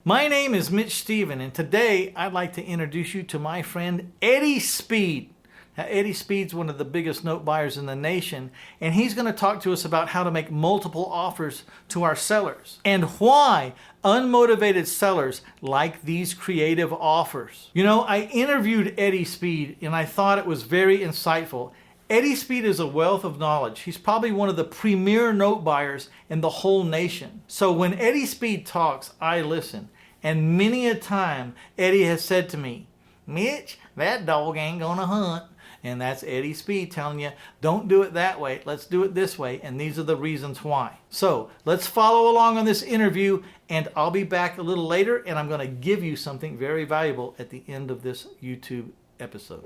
My name is Mitch Stephen, and today I'd like to introduce you to my friend Eddie Speed. Now, Eddie Speed's one of the biggest note buyers in the nation, and he's going to talk to us about how to make multiple offers to our sellers and why unmotivated sellers like these creative offers. You know, I interviewed Eddie Speed, and I thought it was very insightful. Eddie Speed is a wealth of knowledge. He's probably one of the premier note buyers in the whole nation. So when Eddie Speed talks, I listen. And many a time, Eddie has said to me, Mitch, that dog ain't gonna hunt. And that's Eddie Speed telling you, don't do it that way, let's do it this way, and these are the reasons why. So let's follow along on this interview, and I'll be back a little later, and I'm gonna give you something very valuable at the end of this YouTube episode.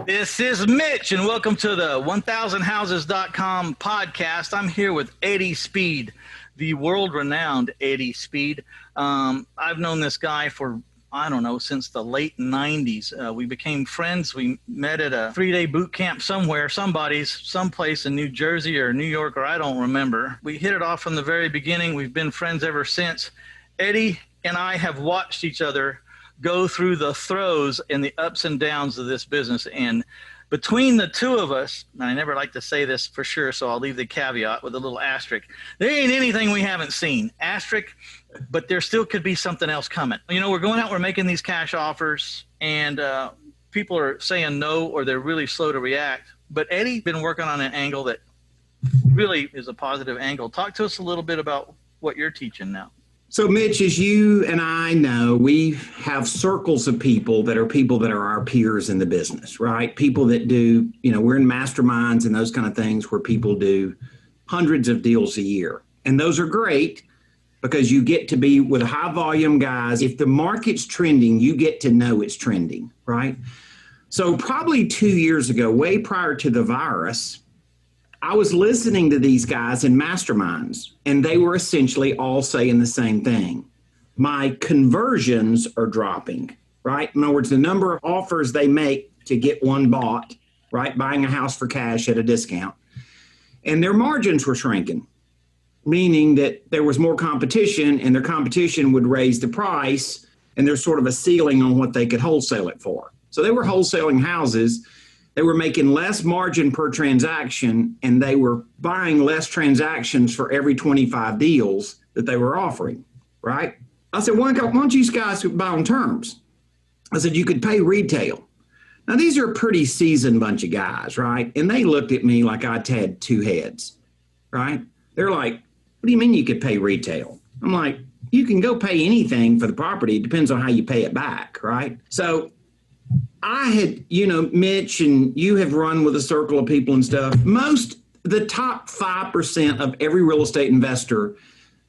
This is Mitch, and welcome to the 1000houses.com podcast. I'm here with Eddie Speed, the world-renowned Eddie Speed. I've known this guy for, since the late 90s. We became friends. We met at a 3-day boot camp somewhere, someplace in New Jersey or New York, or I don't remember. We hit it off from the very beginning. We've been friends ever since. Eddie and I have watched each other go through the throes and the ups and downs of this business. And between the two of us, and I never like to say this for sure, so I'll leave the caveat with a little asterisk. There ain't anything we haven't seen. Asterisk, but there still could be something else coming. You know, we're going out, we're making these cash offers, and people are saying no, or they're really slow to react. But Eddie's been working on an angle that really is a positive angle. Talk to us a little bit about what you're teaching now. So, Mitch, as you and I know, we have circles of people that are our peers in the business, right? People that do, we're in masterminds and those kind of things where people do hundreds of deals a year. And those are great because you get to be with high volume guys. If the market's trending, you get to know it's trending, right? So probably 2 years ago, way prior to the virus, I was listening to these guys in masterminds, and they were essentially all saying the same thing. My conversions are dropping, right? In other words, the number of offers they make to get one bought, right? Buying a house for cash at a discount. And their margins were shrinking, meaning that there was more competition, and their competition would raise the price, and there's sort of a ceiling on what they could wholesale it for. So they were wholesaling houses. They were making less margin per transaction, and they were buying less transactions for every 25 deals that they were offering, right? I said, why don't you guys buy on terms? I said, you could pay retail. Now, these are a pretty seasoned bunch of guys, right? And they looked at me like I'd had two heads, right? They're like, what do you mean you could pay retail? I'm like, you can go pay anything for the property. It depends on how you pay it back, right? So I had, Mitch, and you have run with a circle of people and stuff. The top 5% of every real estate investor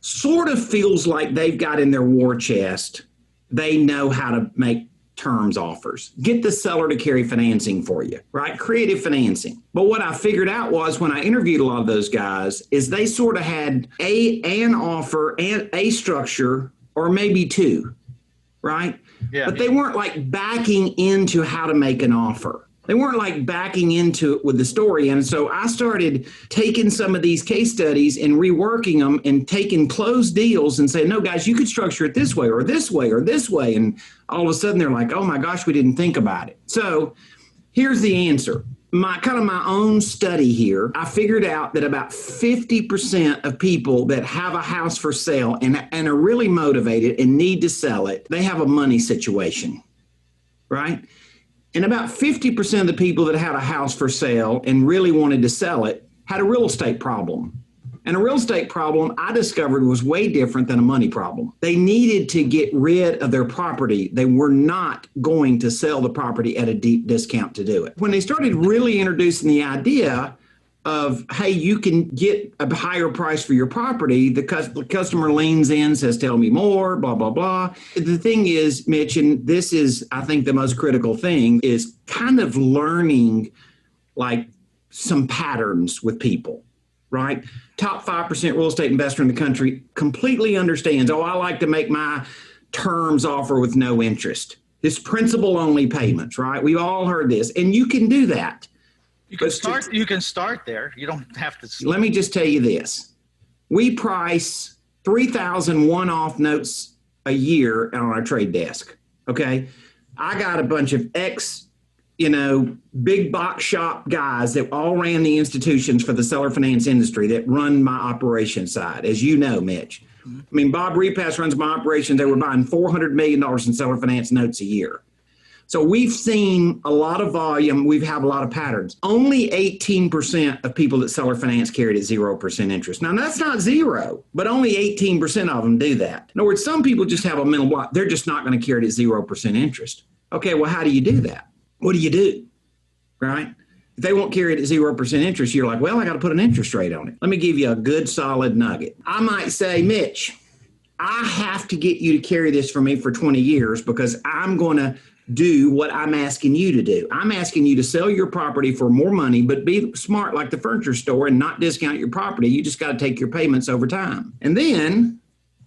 sort of feels like they've got in their war chest, they know how to make terms offers. Get the seller to carry financing for you, right? Creative financing. But what I figured out was when I interviewed a lot of those guys is they sort of had an offer and a structure or maybe two, right? Yeah. But they weren't like backing into how to make an offer. They weren't like backing into it with the story. And so I started taking some of these case studies and reworking them and taking closed deals and saying, no, guys, you could structure it this way or this way or this way. And all of a sudden they're like, oh my gosh, we didn't think about it. So here's the answer. My own study here, I figured out that about 50% of people that have a house for sale and are really motivated and need to sell it, they have a money situation, right? And about 50% of the people that had a house for sale and really wanted to sell it had a real estate problem. And a real estate problem, I discovered, was way different than a money problem. They needed to get rid of their property. They were not going to sell the property at a deep discount to do it. When they started really introducing the idea of, hey, you can get a higher price for your property, the customer leans in, says, tell me more, blah, blah, blah. The thing is, Mitch, and this is, I think, the most critical thing, is kind of learning like some patterns with people. Right? Top 5% real estate investor in the country completely understands, I like to make my terms offer with no interest. It's principal only payments, right? We've all heard this, and you can do that. You can start there. You don't have to. Let me just tell you this. We price 3,000 one-off notes a year on our trade desk. Okay. I got a bunch of big box shop guys that all ran the institutions for the seller finance industry that run my operation side, as you know, Mitch. I mean, Bob Repass runs my operations. They were buying $400 million in seller finance notes a year. So we've seen a lot of volume. We have a lot of patterns. Only 18% of people that seller finance carried at 0% interest. Now, that's not zero, but only 18% of them do that. In other words, some people just have a mental block. They're just not going to carry it at 0% interest. Okay, well, how do you do that? What do you do? Right? If they won't carry it at 0% interest, you're like, well, I got to put an interest rate on it. Let me give you a good solid nugget. I might say, Mitch, I have to get you to carry this for me for 20 years because I'm going to do what I'm asking you to do. I'm asking you to sell your property for more money, but be smart like the furniture store and not discount your property. You just got to take your payments over time. And then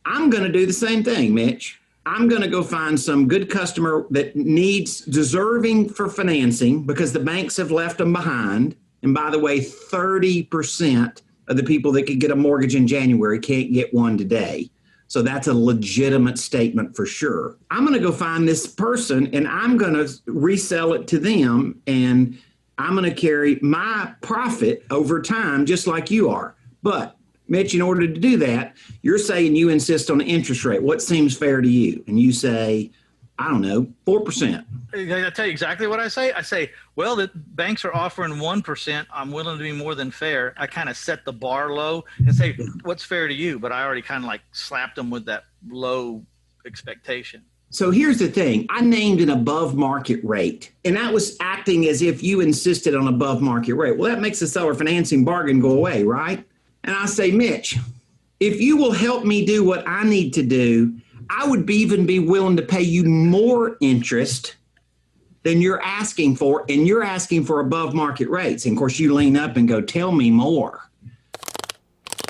I'm going to do the same thing, Mitch. I'm going to go find some good customer that needs deserving for financing because the banks have left them behind. And by the way, 30% of the people that could get a mortgage in January can't get one today. So that's a legitimate statement for sure. I'm going to go find this person and I'm going to resell it to them and I'm going to carry my profit over time just like you are. But Mitch, in order to do that, you're saying you insist on an interest rate. What seems fair to you? And you say, I don't know, 4%. I tell you exactly what I say. I say, well, the banks are offering 1%. I'm willing to be more than fair. I kind of set the bar low and say, what's fair to you? But I already kind of like slapped them with that low expectation. So here's the thing. I named an above market rate, and that was acting as if you insisted on above market rate. Well, that makes the seller financing bargain go away, right? And I say, Mitch, if you will help me do what I need to do, I would even be willing to pay you more interest than you're asking for, and you're asking for above market rates. And of course, you lean up and go, tell me more.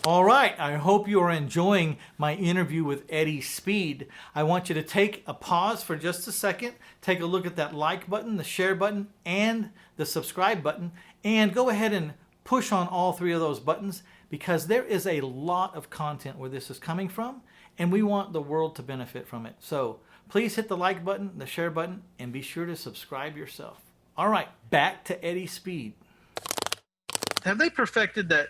All right, I hope you are enjoying my interview with Eddie Speed. I want you to take a pause for just a second, take a look at that like button, the share button, and the subscribe button, and go ahead and push on all three of those buttons because there is a lot of content where this is coming from, and we want the world to benefit from it. So please hit the like button, the share button, and be sure to subscribe yourself. All right, back to Eddie Speed. Have they perfected that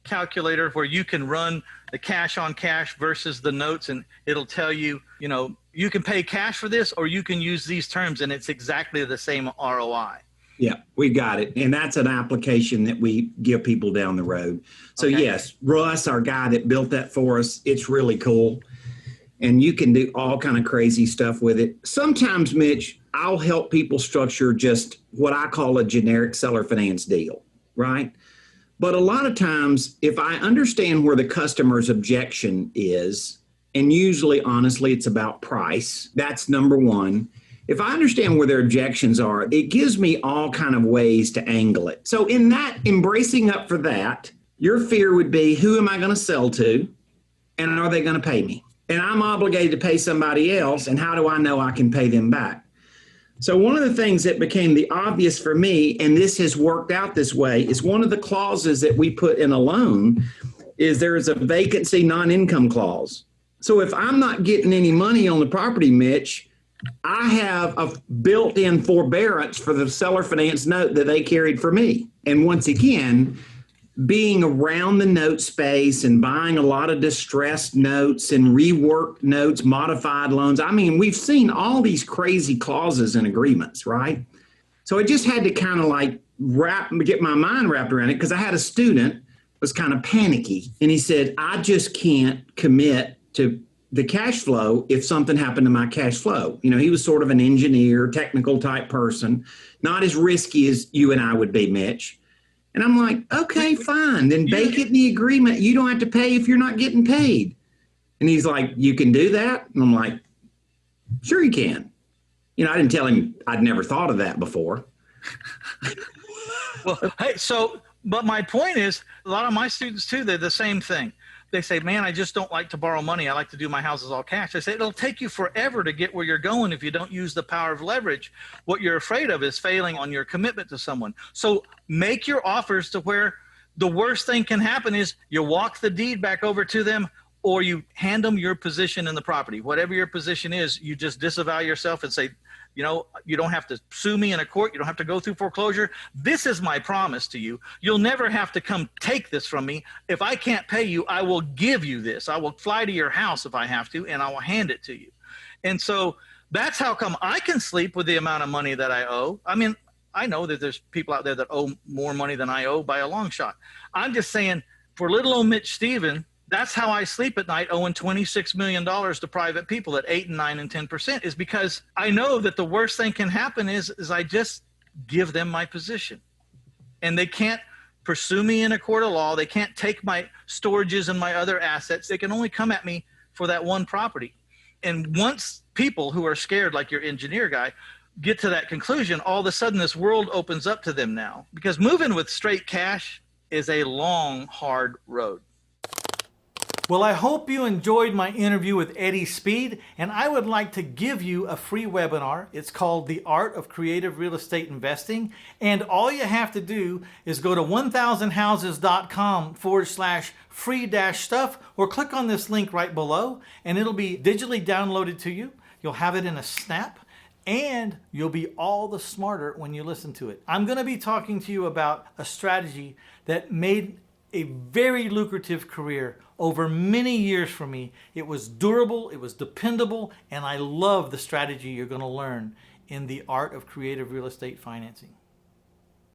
calculator where you can run the cash on cash versus the notes and it'll tell you, you can pay cash for this or you can use these terms and it's exactly the same ROI? Yeah, we got it. And that's an application that we give people down the road. So okay. Yes, Russ, our guy that built that for us, it's really cool. And you can do all kind of crazy stuff with it. Sometimes, Mitch, I'll help people structure just what I call a generic seller finance deal, right? But a lot of times, if I understand where the customer's objection is, and usually, honestly, it's about price, that's number one. If I understand where their objections are, it gives me all kind of ways to angle it. So in that, embracing up for that, your fear would be, who am I going to sell to? And are they going to pay me? And I'm obligated to pay somebody else. And how do I know I can pay them back? So one of the things that became the obvious for me, and this has worked out this way, is one of the clauses that we put in a loan is there is a vacancy non-income clause. So if I'm not getting any money on the property, Mitch, I have a built-in forbearance for the seller finance note that they carried for me. And once again, being around the note space and buying a lot of distressed notes and reworked notes, modified loans. I mean, we've seen all these crazy clauses and agreements, right? So I just had to kind of like get my mind wrapped around it because I had a student was kind of panicky and he said, I just can't commit to the cash flow if something happened to my cash flow. He was sort of an engineer, technical type person, not as risky as you and I would be, Mitch. And I'm like, okay, fine. Then bake it in the agreement. You don't have to pay if you're not getting paid. And he's like, you can do that? And I'm like, sure you can. I didn't tell him I'd never thought of that before. Well, hey, but my point is, a lot of my students too, they're the same thing. they say, man, I just don't like to borrow money. I like to do my houses all cash. I say, it'll take you forever to get where you're going if you don't use the power of leverage. What you're afraid of is failing on your commitment to someone. So make your offers to where the worst thing can happen is you walk the deed back over to them, or you hand them your position in the property. Whatever your position is, you just disavow yourself and say, you know, you don't have to sue me in a court. You don't have to go through foreclosure. This is my promise to you. You'll never have to come take this from me. If I can't pay you, I will give you this. I will fly to your house if I have to, and I will hand it to you. And so that's how come I can sleep with the amount of money that I owe. I mean, I know that there's people out there that owe more money than I owe by a long shot. I'm just saying, for little old Mitch Stephen, that's how I sleep at night, owing $26 million to private people at 8 and 9 and 10%, is because I know that the worst thing can happen is I just give them my position. And they can't pursue me in a court of law. They can't take my storages and my other assets. They can only come at me for that one property. And once people who are scared, like your engineer guy, get to that conclusion, all of a sudden this world opens up to them now. Because moving with straight cash is a long, hard road. Well, I hope you enjoyed my interview with Eddie Speed, and I would like to give you a free webinar. It's called The Art of Creative Real Estate Investing, and all you have to do is go to 1000houses.com/free-stuff, or click on this link right below, and it'll be digitally downloaded to you. You'll have it in a snap, and you'll be all the smarter when you listen to it. I'm going to be talking to you about a strategy that made a very lucrative career over many years for me. It was durable, it was dependable, and I love the strategy you're going to learn in The Art of Creative Real Estate Financing.